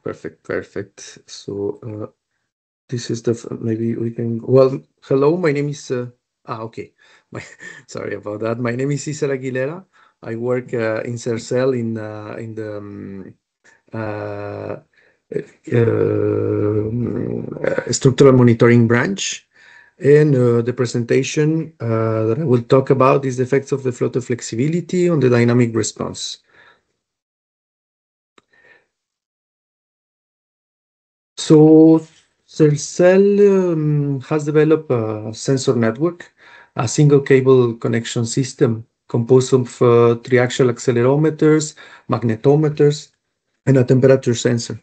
Perfect. So this is the maybe we can. Well, hello. My name is. Okay. My sorry about that. My name is Cesar Aguilera. I work in Cercel in the uh, structural monitoring branch. And the presentation that I will talk about is the effects of the floater flexibility on the dynamic response. So Cercel has developed a sensor network, a single cable connection system composed of triaxial accelerometers, magnetometers, and a temperature sensor.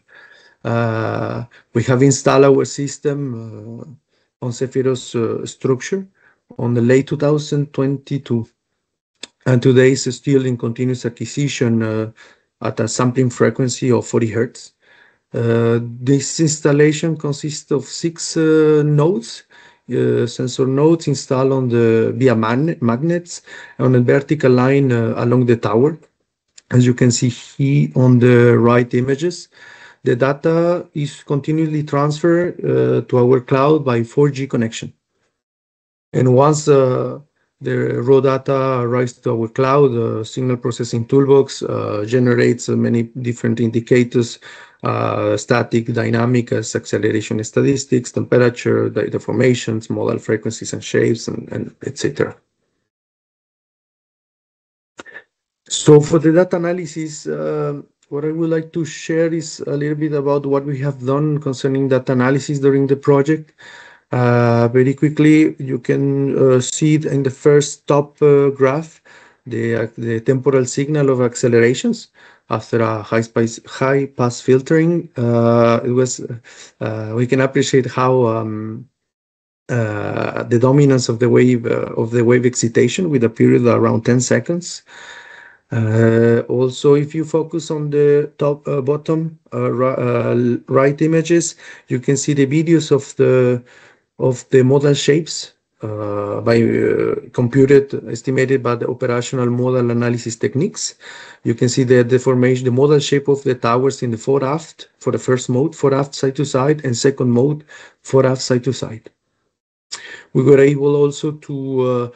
We have installed our system on Zephyrus structure on the late 2022, and today is still in continuous acquisition at a sampling frequency of 40 hertz. This installation consists of six nodes, sensor nodes installed on the via magnets on a vertical line along the tower. As you can see here on the right images, the data is continuously transferred to our cloud by 4G connection. And once the raw data arrives to our cloud, signal processing toolbox generates many different indicators, static, dynamic, as acceleration statistics, temperature, data formations, modal frequencies and shapes, and etc. So for the data analysis, what I would like to share is a little bit about what we have done concerning data analysis during the project. Very quickly, you can see it in the first top graph, the temporal signal of accelerations after a high pass filtering. We can appreciate how the dominance of the wave excitation with a period around 10 seconds. Also, if you focus on the bottom right images, you can see the videos of the modal shapes by estimated by the operational modal analysis techniques. You can see the deformation, the modal shape of the towers in the fore-aft for the first mode, fore-aft side to side, and second mode, fore-aft side to side. We were able also to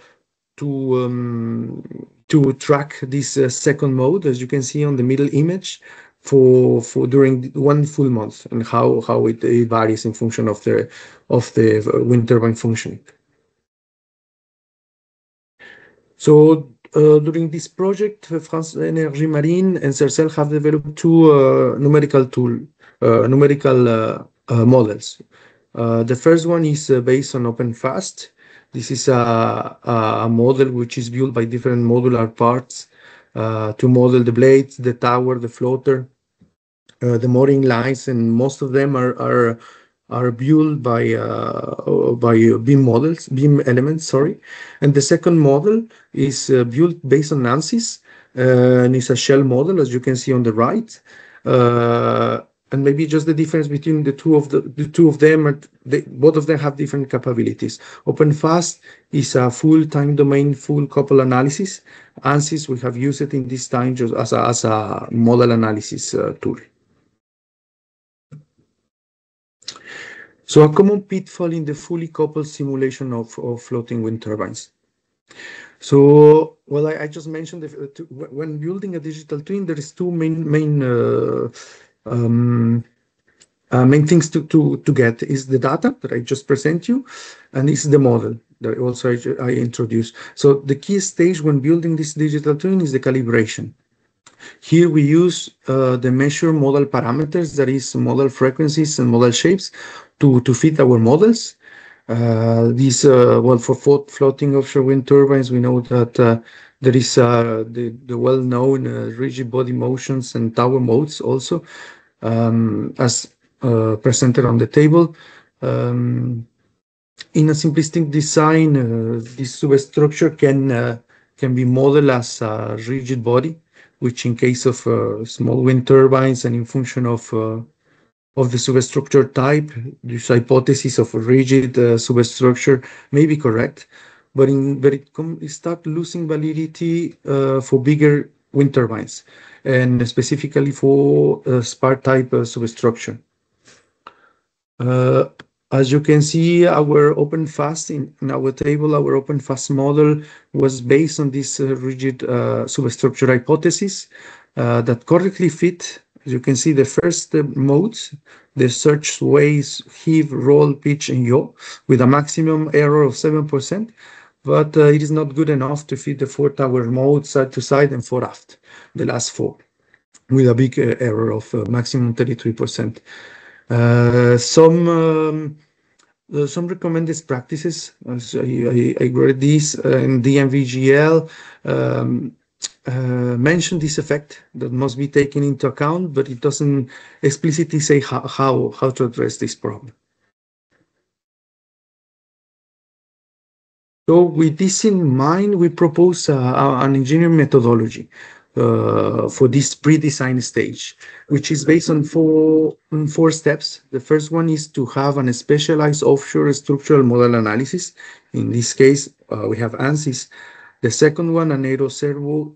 track this second mode, as you can see on the middle image, for during one full month, and how it varies in function of the wind turbine functioning. So during this project, France Énergie Marine and Cercel have developed two numerical models. The first one is based on OpenFAST. This is a model which is built by different modular parts to model the blades, the tower, the floater, the mooring lines, and most of them are built by beam elements. Sorry, and the second model is built based on ANSYS, and it's a shell model, as you can see on the right. And maybe just the difference between the two of them, both of them have different capabilities. OpenFAST is a full time domain, full couple analysis. ANSYS, we have used it in this time just as a model analysis tool. So a common pitfall in the fully coupled simulation of floating wind turbines. So, well, I just mentioned when building a digital twin, there is two main things to get is the data that I just present you, and is the model that also I introduced. So the key stage when building this digital twin is the calibration. Here we use the measure model parameters, that is model frequencies and model shapes to fit our models. Well, for floating offshore wind turbines, we know that there is the well-known rigid body motions and tower modes also, as presented on the table. In a simplistic design, this substructure can be modeled as a rigid body, which in case of small wind turbines and in function of the substructure type, this hypothesis of a rigid substructure may be correct, but it start losing validity for bigger wind turbines, and specifically for spar type substructure. Uh, as you can see, our OpenFast in our table, our OpenFast model was based on this rigid substructure hypothesis that correctly fit. As you can see, the first modes, the search, sway, heave, roll, pitch, and yaw, with a maximum error of 7%, but it is not good enough to fit the four tower mode side to side and fore aft, the last four, with a big error of maximum 33%. Some recommended practices, as I read these in DMVGL, mention this effect that must be taken into account, but it doesn't explicitly say how to address this problem. So with this in mind, we propose an engineering methodology for this pre-design stage, which is based on four steps. The first one is to have a specialized offshore structural model analysis. In this case, we have ANSYS. The second one, an aero servo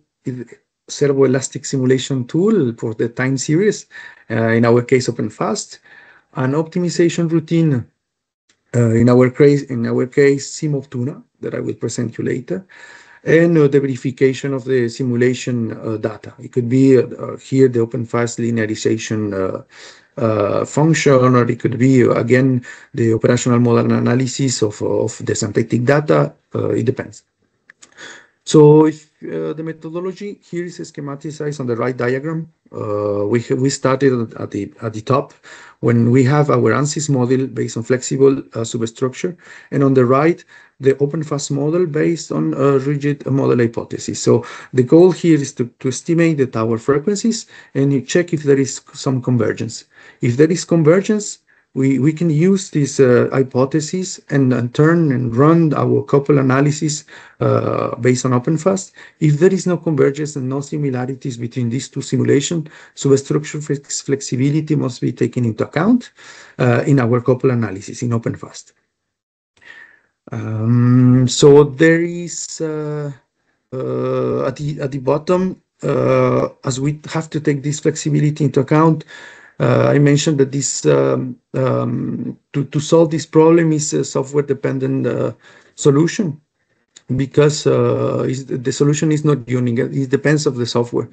elastic simulation tool for the time series. In our case, OpenFast. An optimization routine. In our case, CMOP Tuna, that I will present you later, and the verification of the simulation data. It could be here the OpenFast linearization function, or it could be again the operational model analysis of the synthetic data. It depends. So if the methodology here is schematized on the right diagram, we started at the top when we have our ANSYS model based on flexible substructure, and on the right the OpenFast model based on a rigid model hypothesis. So the goal here is to estimate the tower frequencies and you check if there is some convergence. If there is convergence, we can use this hypothesis and turn and run our couple analysis based on OpenFast. If there is no convergence and no similarities between these two simulations, substructure flexibility must be taken into account in our couple analysis in OpenFast. So there is at the bottom, as we have to take this flexibility into account, I mentioned that this to solve this problem is a software-dependent solution, because the solution is not unique. It depends on the software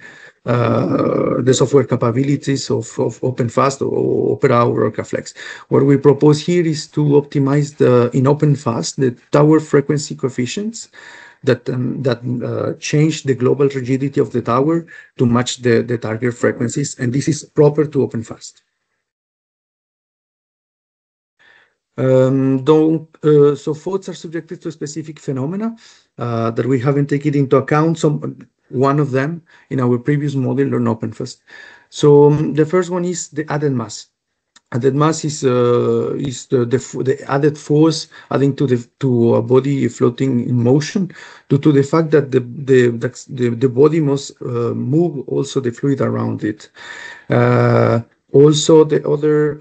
capabilities of OpenFast or Opera or OrcaFlex. What we propose here is to optimize in OpenFast the tower frequency coefficients that change the global rigidity of the tower to match the target frequencies, and this is proper to OpenFast. So faults are subjected to specific phenomena that we haven't taken into account. One of them in our previous model on OpenFast. So the first one is the added mass. Added mass is the added force adding to a body floating in motion due to the fact that the body must move also the fluid around it. Also, the other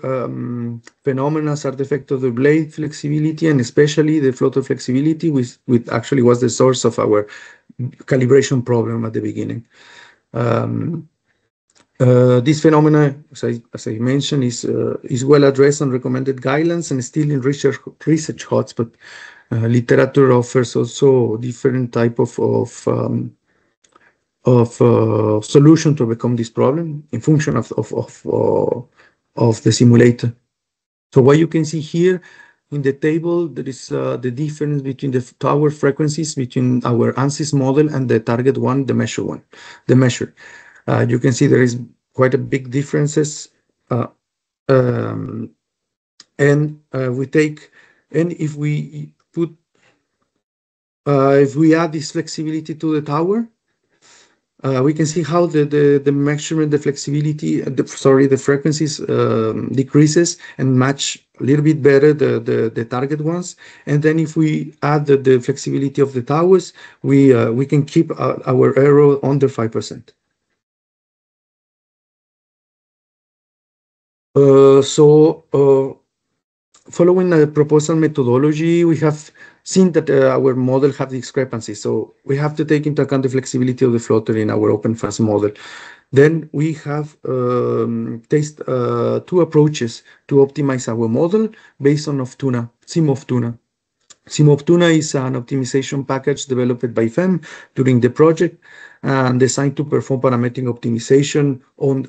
phenomena are the effect of the blade flexibility, and especially the floater flexibility, which actually was the source of our calibration problem at the beginning. This phenomena, as I mentioned, is well addressed on recommended guidelines and still in research hubs, but literature offers also different type of solution to overcome this problem in function of the simulator. So what you can see here in the table, there is the difference between the tower frequencies between our ANSYS model and the target one, the measure one. You can see there is quite a big differences, and if we add this flexibility to the tower, we can see how the measurement, the flexibility, the frequencies decreases and match a little bit better the target ones. And then if we add the flexibility of the towers, we can keep our error under 5%. following a proposal methodology, we have seen that our model have discrepancies. So we have to take into account the flexibility of the floater in our OpenFAST model. Then we have taste two approaches to optimize our model based on Oftuna, SimOftuna. SimOftuna is an optimization package developed by FEM during the project and designed to perform parametric optimization on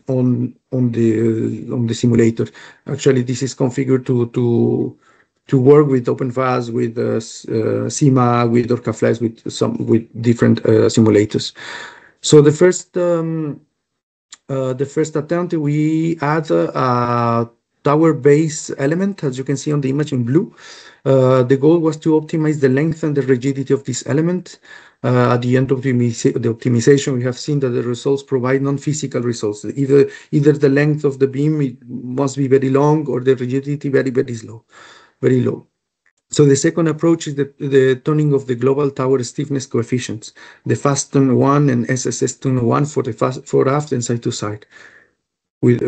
the simulator. Actually, this is configured to work with OpenFAST, with CIMA, with OrcaFlex, with different simulators. So the first attempt, we add a tower base element, as you can see on the image in blue. The goal was to optimize the length and the rigidity of this element. At the end of the optimization, we have seen that the results provide non-physical results. Either the length of the beam must be very long or the rigidity very low. So the second approach is the tuning of the global tower stiffness coefficients, the FASTON1 and SSS-TUN1 for aft and side to side with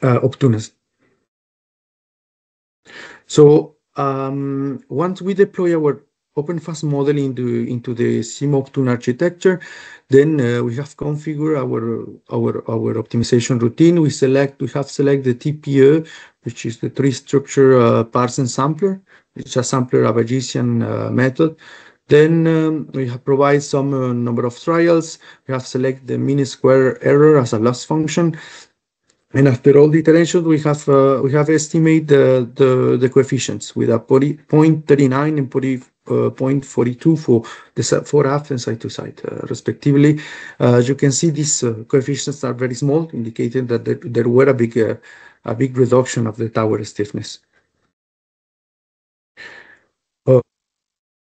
Optunas. So once we deploy our OpenFAST model into the SimOptuna architecture, then we have configured our optimization routine. We have select the TPE, which is the tree structure parse and sampler. It's a sampler a Bayesian method. Then we have provide some number of trials. We have select the mean square error as a loss function. And after all the iterations, we have estimate the coefficients with a 0.39 and 0.42 for aft and side to side, respectively. As you can see, these coefficients are very small, indicating that there were a big reduction of the tower stiffness.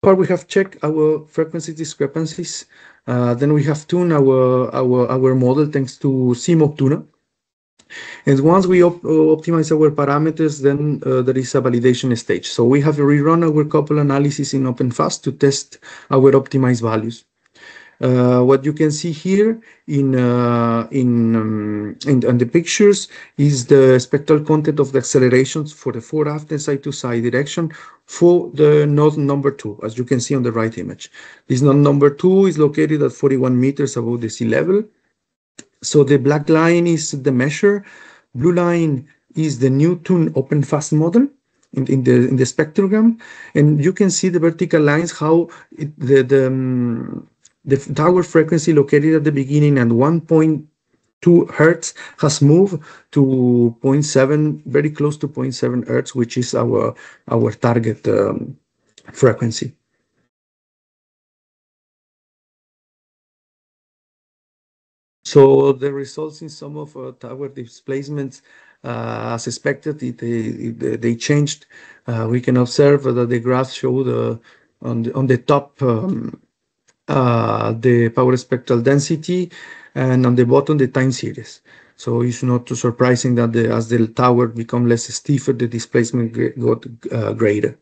We have checked our frequency discrepancies. Then we have tuned our model thanks to SimOptuna. And once we optimize our parameters, then there is a validation stage. So we have rerun our couple analysis in OpenFAST to test our optimized values. What you can see here in the pictures is the spectral content of the accelerations for the fore, aft, and side to side direction for the node number 2, as you can see on the right image. This node number 2 is located at 41 meters above the sea level. So the black line is the measure, blue line is the new tuned OpenFAST model in the spectrogram, and you can see the vertical lines how the tower frequency located at the beginning and 1.2 hertz has moved to 0.7, very close to 0.7 hertz, which is our target frequency. So the results in some of tower displacements, as expected, they changed. We can observe that the graphs show on the top the power spectral density, and on the bottom the time series. So it's not too surprising that as the tower become less stiffer, the displacement got greater.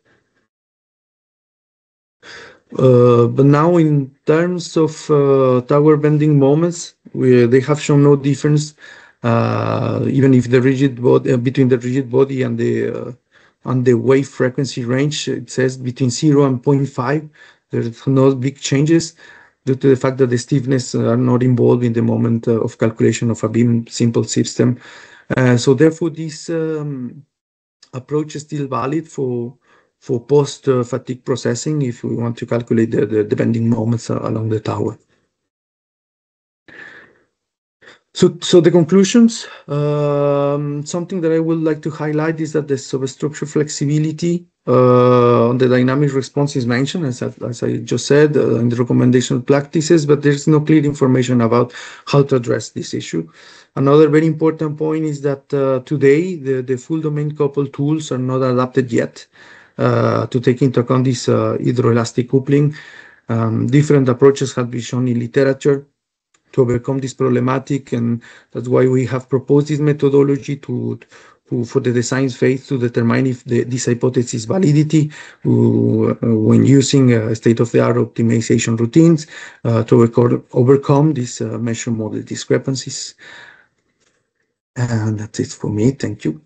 But now in terms of tower bending moments, they have shown no difference, even if the rigid body between the rigid body and the wave frequency range, it says between 0 and 0.5. There's no big changes due to the fact that the stiffness are not involved in the moment of calculation of a beam simple system. So therefore, this approach is still valid for post-fatigue processing if we want to calculate the bending moments along the tower. So the conclusions, something that I would like to highlight is that the substructure flexibility on the dynamic response is mentioned, as I just said, in the recommendation practices, but there's no clear information about how to address this issue. Another very important point is that today the full domain coupled tools are not adapted yet to take into account this hydroelastic coupling. Different approaches have been shown in literature to overcome this problematic, and that's why we have proposed this methodology for the design phase to determine if this hypothesis validity when using state-of-the-art optimization routines to overcome these measure model discrepancies. And that's it for me. Thank you.